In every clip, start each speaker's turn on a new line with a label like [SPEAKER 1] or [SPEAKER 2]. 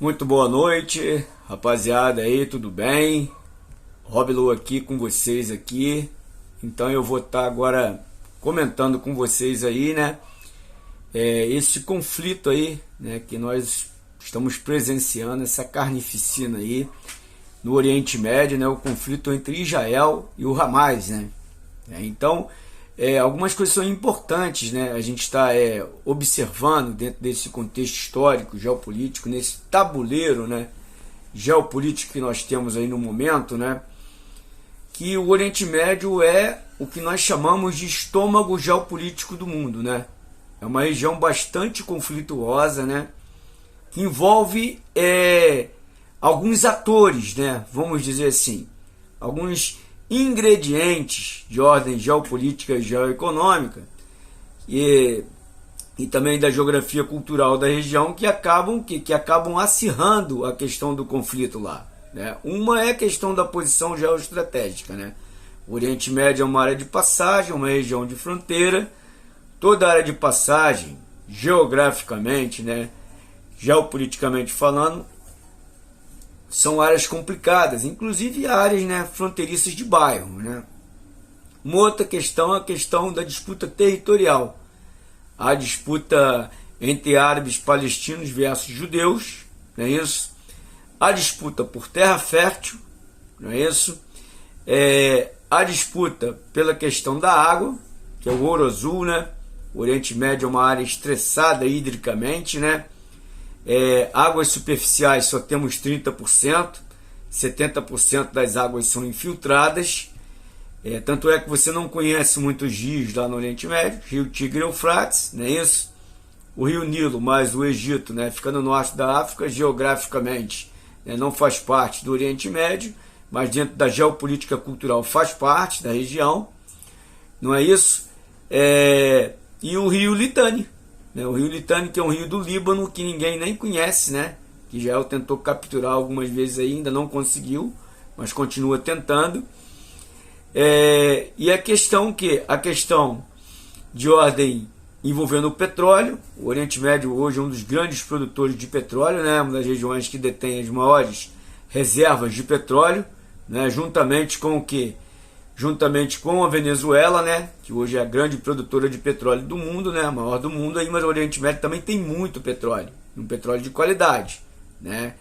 [SPEAKER 1] Muito boa noite, rapaziada aí, tudo bem? Roblo aqui com vocês aqui. Então eu vou estar agora comentando com vocês aí, né? Esse conflito aí, né? Que nós estamos presenciando, essa carnificina aí no Oriente Médio, né? O conflito entre Israel e o Hamas, né? Então, algumas coisas são importantes, né? A gente está observando dentro desse contexto histórico, geopolítico, nesse tabuleiro, né? Geopolítico que nós temos aí no momento, né? Que o Oriente Médio é o que nós chamamos de estômago geopolítico do mundo, né? É uma região bastante conflituosa, né? Que envolve alguns atores, né? Vamos dizer assim, alguns ingredientes de ordem geopolítica e geoeconômica e também da geografia cultural da região que acabam acirrando a questão do conflito lá, né? Uma é a questão da posição geoestratégica, né? O Oriente Médio é uma área de passagem, uma região de fronteira. Toda área de passagem, geograficamente, né, geopoliticamente falando, são áreas complicadas, inclusive áreas, né, fronteiriças de bairro, né? Uma outra questão é a questão da disputa territorial. A disputa entre árabes palestinos versus judeus, não é isso? A disputa por terra fértil, não é isso? A disputa pela questão da água, que é o ouro azul, né? O Oriente Médio é uma área estressada hidricamente, né? Águas superficiais só temos 30%, 70% das águas são infiltradas. Tanto é que você não conhece muitos rios lá no Oriente Médio, Rio Tigre e Eufrates, não é isso? O Rio Nilo, mais o Egito, né, fica no norte da África, geograficamente, né, não faz parte do Oriente Médio, mas dentro da geopolítica cultural faz parte da região, não é isso? E o Rio Litani, né? O Rio Litani, que é um rio do Líbano que ninguém nem conhece, né? Que Israel tentou capturar algumas vezes aí, ainda não conseguiu, mas continua tentando. E a questão de ordem envolvendo o petróleo. O Oriente Médio hoje é um dos grandes produtores de petróleo, né? Uma das regiões que detém as maiores reservas de petróleo, né? Juntamente com o quê? Juntamente com a Venezuela, né, que hoje é a grande produtora de petróleo do mundo, né, a maior do mundo, aí, mas o Oriente Médio também tem muito petróleo, um petróleo de qualidade, né,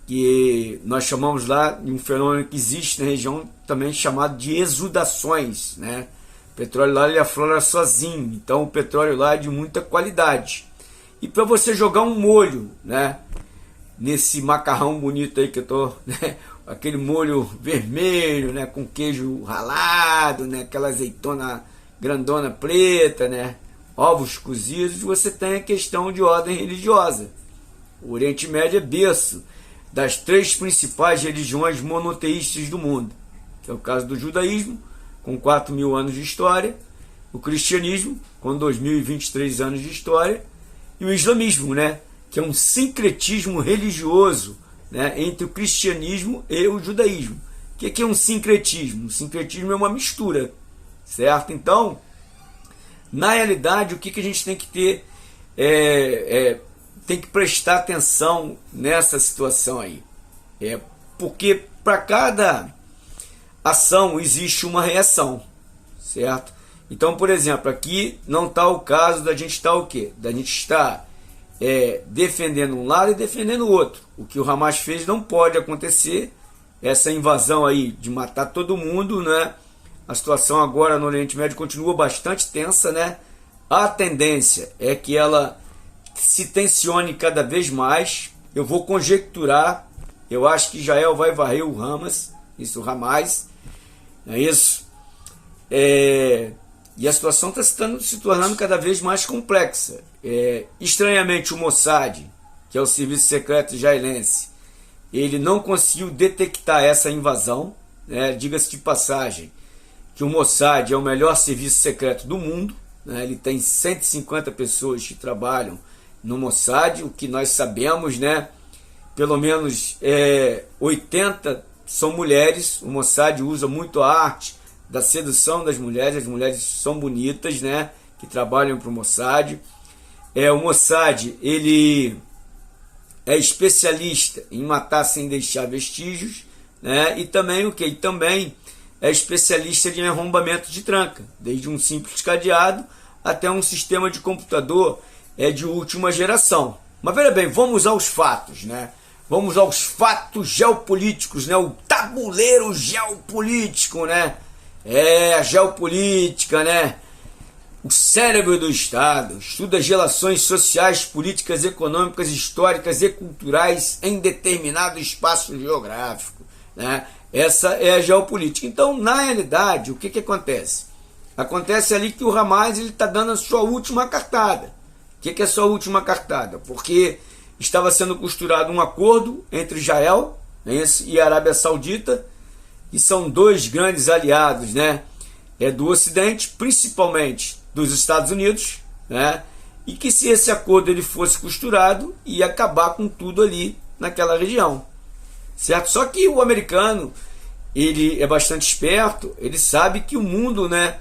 [SPEAKER 1] que nós chamamos lá de um fenômeno que existe na região também chamado de exudações, né. O petróleo lá ele aflora sozinho, então o petróleo lá é de muita qualidade. E para você jogar um molho, né, nesse macarrão bonito aí que eu tô, né, aquele molho vermelho, né, com queijo ralado, né, aquela azeitona grandona preta, né, ovos cozidos, você tem a questão de ordem religiosa. O Oriente Médio é berço das três principais religiões monoteístas do mundo, que é o caso do judaísmo, com 4.000 anos de história, o cristianismo, com 2.023 anos de história, e o islamismo, né, que é um sincretismo religioso, né, entre o cristianismo e o judaísmo. O que é um sincretismo? O sincretismo é uma mistura, certo? Então, na realidade, o que a gente tem que ter, tem que prestar atenção nessa situação aí. Porque para cada ação existe uma reação, certo? Então, por exemplo, aqui não está o caso da gente estar o quê? Da gente estar defendendo um lado e defendendo o outro. O que o Hamas fez não pode acontecer. Essa invasão aí de matar todo mundo, né? A situação agora no Oriente Médio continua bastante tensa, né? A tendência é que ela se tensione cada vez mais. Eu vou conjecturar. Eu acho que Israel vai varrer o Hamas, o Hamas, não é isso? E a situação está se tornando cada vez mais complexa. Estranhamente, o Mossad, que é o serviço secreto israelense, ele não conseguiu detectar essa invasão, né? Diga-se de passagem que o Mossad é o melhor serviço secreto do mundo, né? Ele tem 150 pessoas que trabalham no Mossad, o que nós sabemos, né? Pelo menos 80 são mulheres. O Mossad usa muito a arte da sedução das mulheres. As mulheres são bonitas, né, que trabalham para o Mossad. O Mossad, ele é especialista em matar sem deixar vestígios, né? E também o que? Também é especialista em arrombamento de tranca, desde um simples cadeado até um sistema de computador de última geração. Mas veja bem, vamos aos fatos, né? Vamos aos fatos geopolíticos, né? O tabuleiro geopolítico, né? A geopolítica, né? O cérebro do Estado estuda as relações sociais, políticas, econômicas, históricas e culturais em determinado espaço geográfico, né? Essa é a geopolítica. Então, na realidade, o que acontece? Acontece ali que o Hamas está dando a sua última cartada. O que é a sua última cartada? Porque estava sendo costurado um acordo entre Israel e a Arábia Saudita, que são dois grandes aliados, né? Do Ocidente, principalmente dos Estados Unidos, né? E que se esse acordo ele fosse costurado, ia acabar com tudo ali naquela região, certo? Só que o americano, ele é bastante esperto, ele sabe que o mundo, né,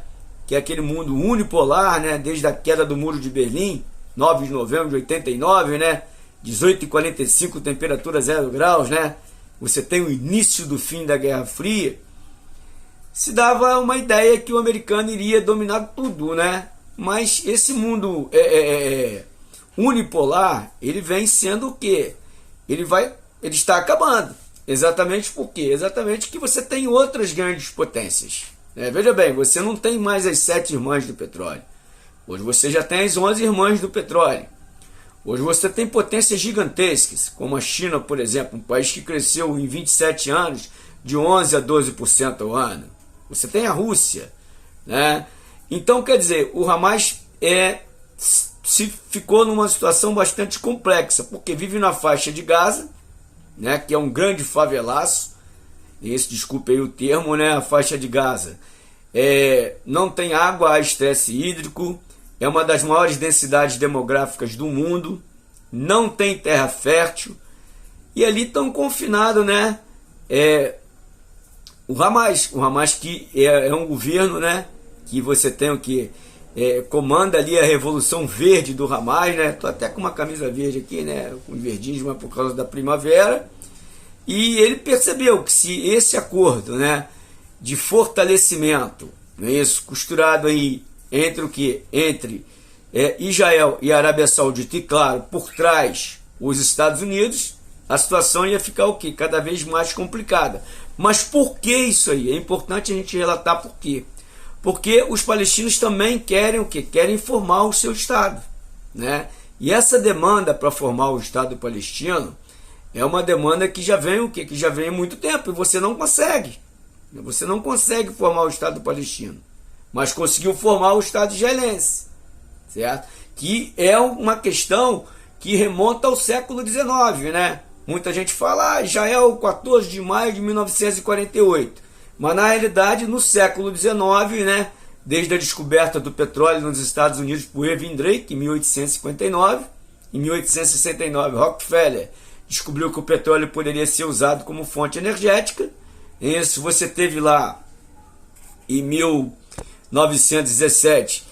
[SPEAKER 1] que é aquele mundo unipolar, né, desde a queda do Muro de Berlim, 9 de novembro de 89, né, 18h45, temperatura 0 graus, né, você tem o início do fim da Guerra Fria, se dava uma ideia que o americano iria dominar tudo, né? Mas esse mundo unipolar, ele vem sendo o quê? Ele está acabando. Exatamente por quê? Exatamente que você tem outras grandes potências. Veja bem, você não tem mais as 7 irmãs do petróleo. Hoje você já tem as 11 irmãs do petróleo. Hoje você tem potências gigantescas, como a China, por exemplo, um país que cresceu em 27 anos de 11% a 12% ao ano. Você tem a Rússia, né? Então, quer dizer, o Hamas ficou numa situação bastante complexa, porque vive na faixa de Gaza, né, que é um grande favelaço, desculpe aí o termo, né, a faixa de Gaza. Não tem água, há estresse hídrico, é uma das maiores densidades demográficas do mundo, não tem terra fértil, e ali estão confinados, né, o Hamas que é um governo, né, que você tem o que comanda ali a Revolução Verde do Hamas, né? Tô até com uma camisa verde aqui, né, com verdismo, mas por causa da primavera. E ele percebeu que se esse acordo, né, de fortalecimento, não é isso, costurado aí entre o que? Entre Israel e a Arábia Saudita, e claro, por trás os Estados Unidos, a situação ia ficar o quê? Cada vez mais complicada. Mas por que isso aí? É importante a gente relatar por quê. Porque os palestinos também querem o quê? Querem formar o seu Estado, né? E essa demanda para formar o Estado palestino é uma demanda que já vem o quê? Que já vem há muito tempo, e você não consegue. Você não consegue formar o Estado palestino, mas conseguiu formar o Estado israelense, certo? Que é uma questão que remonta ao século XIX, né? Muita gente fala, Israel, 14 de maio de 1948. Mas na realidade, no século XIX, né, desde a descoberta do petróleo nos Estados Unidos por Irving Drake, em 1859, em 1869, Rockefeller descobriu que o petróleo poderia ser usado como fonte energética. Isso você teve lá, em 1917,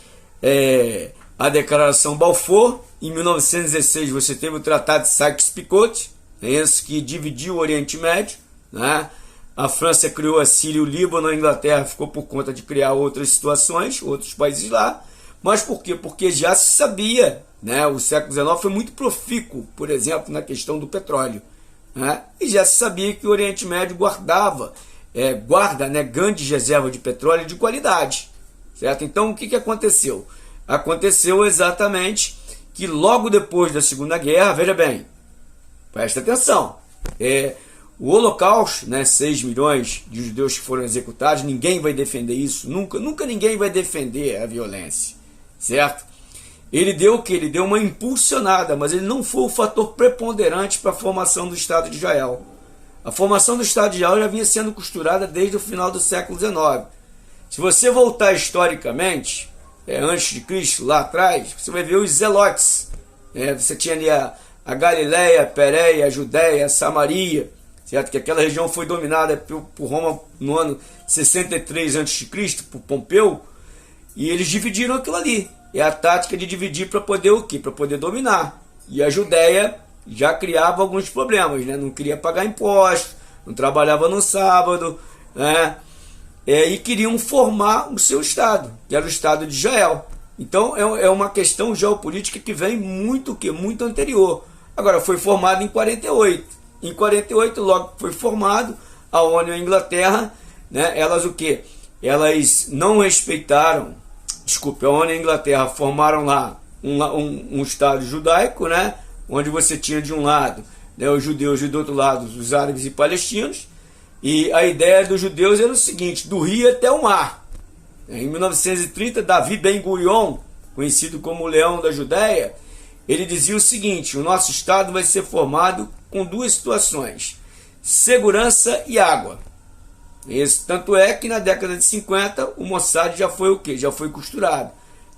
[SPEAKER 1] a Declaração Balfour. Em 1916, você teve o Tratado de Sykes-Picot, esse que dividiu o Oriente Médio, né? A França criou a Síria e o Líbano, a Inglaterra ficou por conta de criar outras situações, outros países lá. Mas por quê? Porque já se sabia, né? O século XIX foi muito profícuo, por exemplo, na questão do petróleo, né? E já se sabia que o Oriente Médio guarda, né, grandes reservas de petróleo de qualidade, certo? Então o que aconteceu? Aconteceu exatamente que logo depois da Segunda Guerra, veja bem, presta atenção, o Holocausto, né, 6 milhões de judeus que foram executados, ninguém vai defender isso, nunca ninguém vai defender a violência, certo? Ele deu o que? Ele deu uma impulsionada, mas ele não foi o fator preponderante para a formação do Estado de Israel. A formação do Estado de Israel já vinha sendo costurada desde o final do século XIX. Se você voltar historicamente, antes de Cristo, lá atrás, você vai ver os zelotes. Você tinha ali a Galileia, a Pérea, a Judéia, a Samaria, certo? Que aquela região foi dominada por Roma no ano 63 a.C., por Pompeu, e eles dividiram aquilo ali. É a tática de dividir para poder o quê? Para poder dominar. E a Judéia já criava alguns problemas, né? Não queria pagar impostos, não trabalhava no sábado, né? E queriam formar o seu Estado, que era o Estado de Israel. Então é uma questão geopolítica que vem muito anterior. Agora, foi formado em 48. Em 48, logo que foi formado, a ONU e a Inglaterra, né, elas o quê? Elas não respeitaram, desculpe, a ONU e a Inglaterra formaram lá um Estado judaico, né, onde você tinha de um lado, né, os judeus e do outro lado os árabes e palestinos. E a ideia dos judeus era o seguinte: do rio até o mar. Em 1930, Davi Ben-Gurion, conhecido como o Leão da Judéia, ele dizia o seguinte: o nosso Estado vai ser formado com duas situações: segurança e água. Tanto é que na década de 50 o Mossad já foi o quê? Já foi costurado.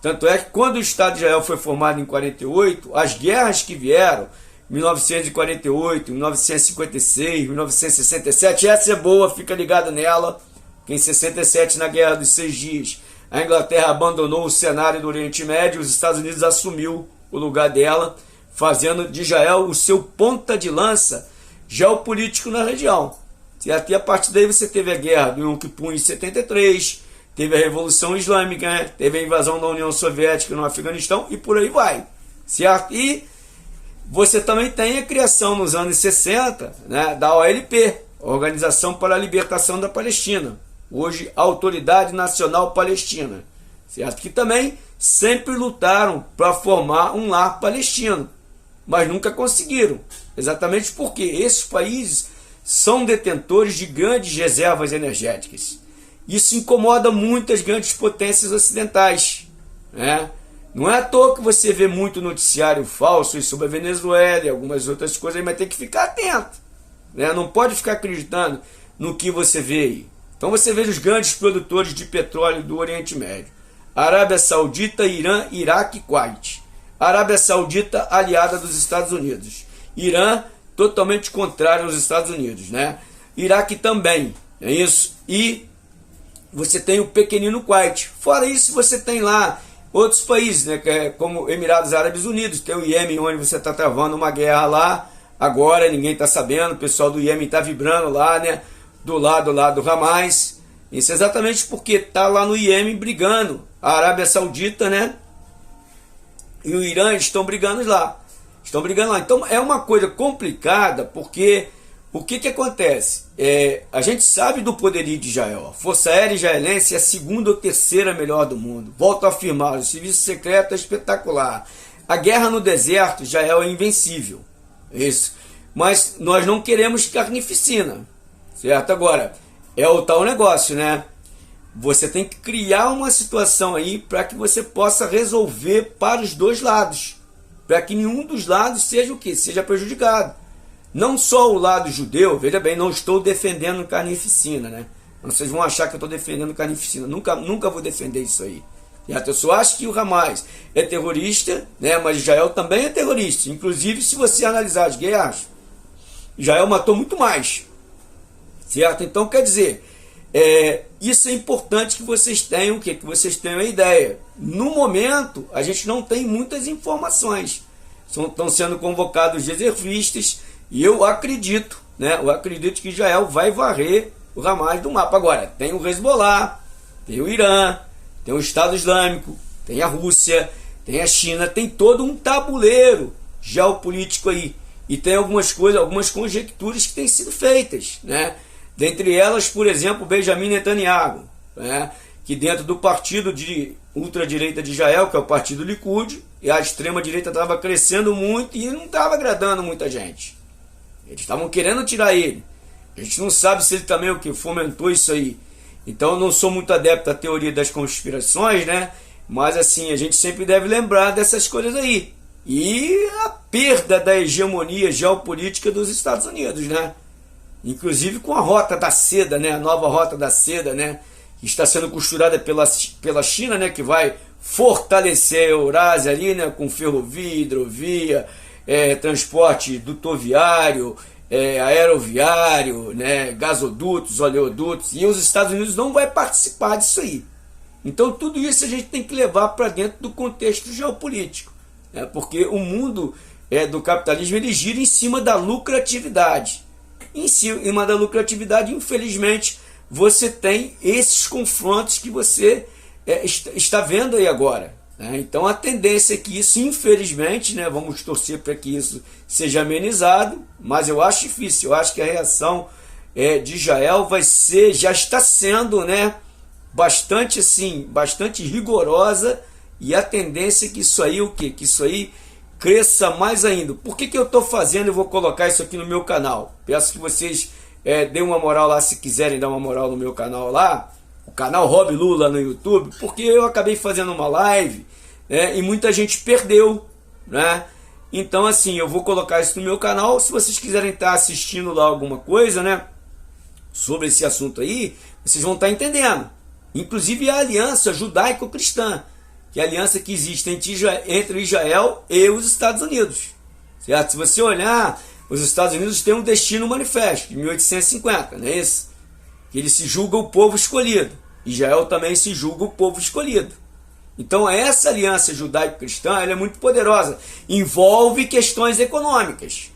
[SPEAKER 1] Tanto é que quando o Estado de Israel foi formado em 48, as guerras que vieram, 1948, 1956, 1967, essa é boa, fica ligado nela, que em 67, na Guerra dos 6 Dias, a Inglaterra abandonou o cenário do Oriente Médio, os Estados Unidos assumiu o lugar dela, fazendo de Israel o seu ponta de lança geopolítico na região. E até a partir daí você teve a guerra do Yom Kippur em 73, teve a Revolução Islâmica, né? Teve a invasão da União Soviética no Afeganistão e por aí vai, certo? E você também tem a criação nos anos 60, né, da OLP, Organização para a Libertação da Palestina, hoje Autoridade Nacional Palestina, certo? Que também sempre lutaram para formar um lar palestino, mas nunca conseguiram, exatamente porque esses países são detentores de grandes reservas energéticas. Isso incomoda muitas grandes potências ocidentais, né? Não é à toa que você vê muito noticiário falso sobre a Venezuela e algumas outras coisas, mas tem que ficar atento, né? Não pode ficar acreditando no que você vê aí. Então você vê os grandes produtores de petróleo do Oriente Médio: Arábia Saudita, Irã, Iraque e Kuwait. Arábia Saudita aliada dos Estados Unidos. Irã totalmente contrário aos Estados Unidos, né? Iraque também, é isso? E você tem o pequenino Kuwait. Fora isso, você tem lá outros países, né, como Emirados Árabes Unidos, tem o Iêmen, onde você está travando uma guerra lá, agora ninguém está sabendo, o pessoal do Iêmen está vibrando lá, né, do lado lá do Hamas. Isso é exatamente porque está lá no Iêmen brigando, a Arábia Saudita, né, e o Irã estão brigando lá. Então é uma coisa complicada, porque o que acontece? A gente sabe do poderio de Israel. A Força Aérea Israelense é a segunda ou terceira melhor do mundo. Volto a afirmar, o serviço secreto é espetacular. A guerra no deserto, Israel é invencível. Isso. Mas nós não queremos carnificina, certo? Agora, é o tal negócio, né? Você tem que criar uma situação aí para que você possa resolver para os dois lados, para que nenhum dos lados seja o quê? Seja prejudicado. Não só o lado judeu, veja bem, não estou defendendo carnificina, né? Vocês vão achar que eu estou defendendo carnificina. Nunca vou defender isso aí. Eu só acho que o Hamas é terrorista, né? Mas Israel também é terrorista. Inclusive, se você analisar as guerras, Israel matou muito mais, certo? Então, quer dizer, isso é importante que vocês tenham, que vocês tenham a ideia. No momento, a gente não tem muitas informações. Estão sendo convocados reservistas, e eu acredito, né? Eu acredito que Israel vai varrer o Hamas do mapa. Agora, tem o Hezbollah, tem o Irã, tem o Estado Islâmico, tem a Rússia, tem a China, tem todo um tabuleiro geopolítico aí. E tem algumas coisas, algumas conjecturas que têm sido feitas, né? Dentre elas, por exemplo, Benjamin Netanyahu, né? Que dentro do partido de ultradireita de Israel, que é o partido Likud, e a extrema-direita estava crescendo muito e não estava agradando muita gente. Eles estavam querendo tirar ele. A gente não sabe se ele também o que fomentou isso aí. Então eu não sou muito adepto à teoria das conspirações, né? Mas assim, a gente sempre deve lembrar dessas coisas aí. E a perda da hegemonia geopolítica dos Estados Unidos, né? Inclusive com a Rota da Seda, né? A nova Rota da Seda, né? Que está sendo costurada pela China, né? Que vai fortalecer a Eurásia ali, né? Com ferrovia, hidrovia, transporte dutoviário, aeroviário, né? Gasodutos, oleodutos. E os Estados Unidos não vai participar disso aí. Então tudo isso a gente tem que levar para dentro do contexto geopolítico, né? Porque o mundo do capitalismo, ele gira em cima da lucratividade. Em cima da lucratividade, infelizmente, você tem esses confrontos que você está vendo aí agora. Né? Então a tendência é que isso, infelizmente, né, vamos torcer para que isso seja amenizado, mas eu acho difícil. Eu acho que a reação de Israel já está sendo, né, bastante rigorosa, e a tendência é que isso aí, que isso aí cresça mais ainda. Por que eu estou fazendo? Eu vou colocar isso aqui no meu canal. Peço que vocês deem uma moral lá, se quiserem dar uma moral no meu canal lá, o canal Rob Lula no YouTube, porque eu acabei fazendo uma live, e muita gente perdeu, né? Então assim, eu vou colocar isso no meu canal. Se vocês quiserem estar assistindo lá alguma coisa, né, sobre esse assunto aí, vocês vão estar entendendo. Inclusive a aliança judaico-cristã, que é a aliança que existe entre Israel e os Estados Unidos, certo? Se você olhar, os Estados Unidos têm um destino manifesto, de 1850, não é isso? Que ele se julga o povo escolhido. Israel também se julga o povo escolhido. Então essa aliança judaico-cristã, ela é muito poderosa. Envolve questões econômicas.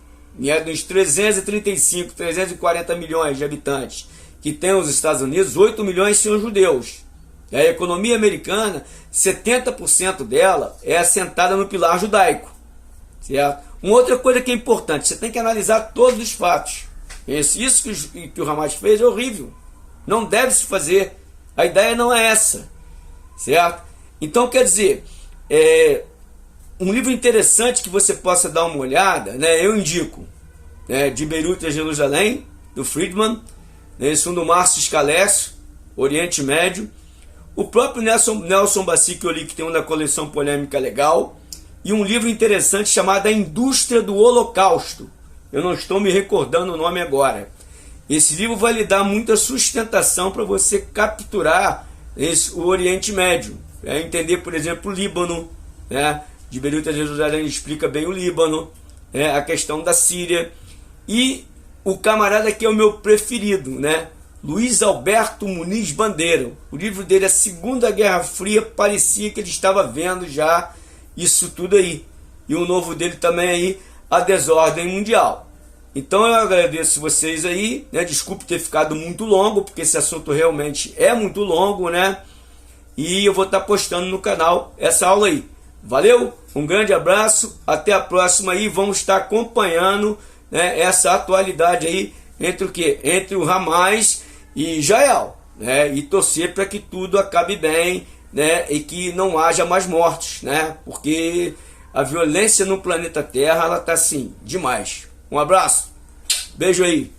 [SPEAKER 1] Dos 340 milhões de habitantes que tem os Estados Unidos, 8 milhões são judeus. A economia americana, 70% dela é assentada no pilar judaico, certo? Uma outra coisa que é importante, você tem que analisar todos os fatos. Isso que o Hamas fez é horrível. Não deve se fazer. A ideia não é essa, certo? Então, quer dizer, um livro interessante que você possa dar uma olhada, né, eu indico, né, De Beirute a Jerusalém, do Friedman, né, esse do Márcio Scalessio, Oriente Médio. O próprio Nelson Bassi, que eu li, que tem uma coleção polêmica legal, e um livro interessante chamado A Indústria do Holocausto. Eu não estou me recordando o nome agora. Esse livro vai lhe dar muita sustentação para você capturar o Oriente Médio. Entender, por exemplo, o Líbano, né? De Beirute a Jerusalém explica bem o Líbano, a questão da Síria. E o camarada que é o meu preferido, né? Luiz Alberto Muniz Bandeira. O livro dele, A Segunda Guerra Fria, parecia que ele estava vendo já isso tudo aí. E o novo dele também aí, A Desordem Mundial. Então eu agradeço vocês aí, né? Desculpe ter ficado muito longo, porque esse assunto realmente é muito longo, né? E eu vou estar postando no canal essa aula aí. Valeu? Um grande abraço, até a próxima aí. Vamos estar acompanhando, né, essa atualidade aí entre o quê? Entre o Hamas e Israel, né? E torcer para que tudo acabe bem, né? E que não haja mais mortes, né? Porque a violência no planeta Terra, ela tá assim, demais. Um abraço, beijo aí.